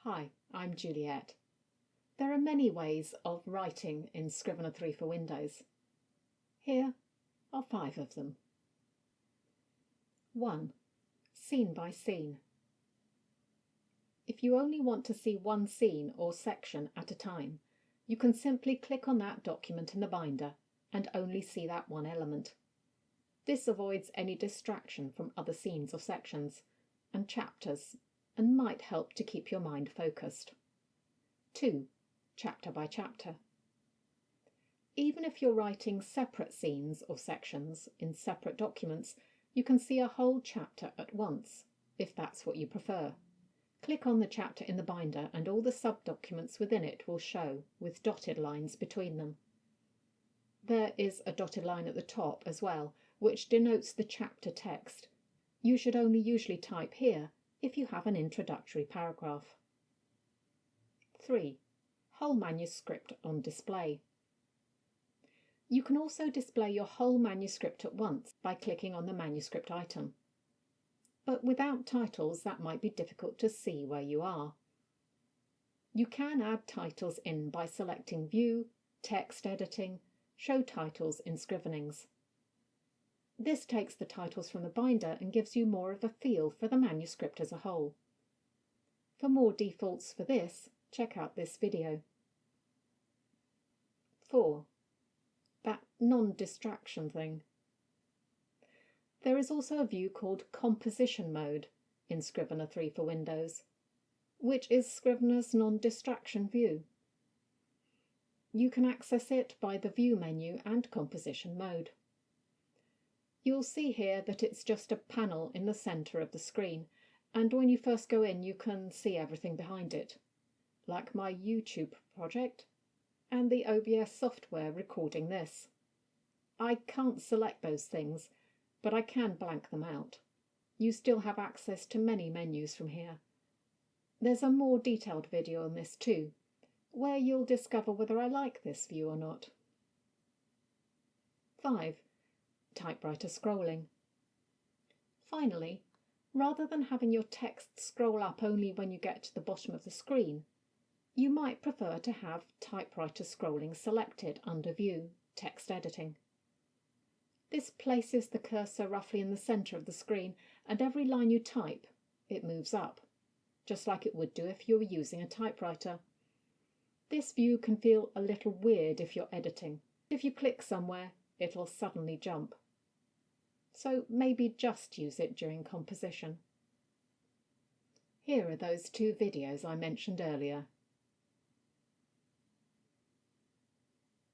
Hi, I'm Juliet. There are many ways of writing in Scrivener 3 for Windows. Here are 5 of them. 1. Scene by scene. If you only want to see one scene or section at a time, you can simply click on that document in the binder and only see that one element. This avoids any distraction from other scenes or sections and chapters and might help to keep your mind focused. 2. Chapter by chapter. Even if you're writing separate scenes or sections in separate documents, you can see a whole chapter at once, if that's what you prefer. Click on the chapter in the binder and all the sub-documents within it will show, with dotted lines between them. There is a dotted line at the top as well, which denotes the chapter text. You should only usually type here if you have an introductory paragraph. 3. Whole manuscript on display. You can also display your whole manuscript at once by clicking on the manuscript item. But without titles, that might be difficult to see where you are. You can add titles in by selecting View, Text Editing, Show Titles in Scrivenings. This takes the titles from the binder and gives you more of a feel for the manuscript as a whole. For more defaults for this, check out this video. 4. That non-distraction thing. There is also a view called Composition Mode in Scrivener 3 for Windows, which is Scrivener's non-distraction view. You can access it by the View menu and Composition Mode. You'll see here that it's just a panel in the centre of the screen, and when you first go in you can see everything behind it, like my YouTube project and the OBS software recording this. I can't select those things, but I can blank them out. You still have access to many menus from here. There's a more detailed video on this too, where you'll discover whether I like this view or not. 5. Typewriter scrolling. Finally, rather than having your text scroll up only when you get to the bottom of the screen, you might prefer to have typewriter scrolling selected under View, Text Editing. This places the cursor roughly in the centre of the screen, and every line you type, it moves up, just like it would do if you were using a typewriter. This view can feel a little weird if you're editing. If you click somewhere, it'll suddenly jump. So maybe just use it during composition. Here are those 2 videos I mentioned earlier.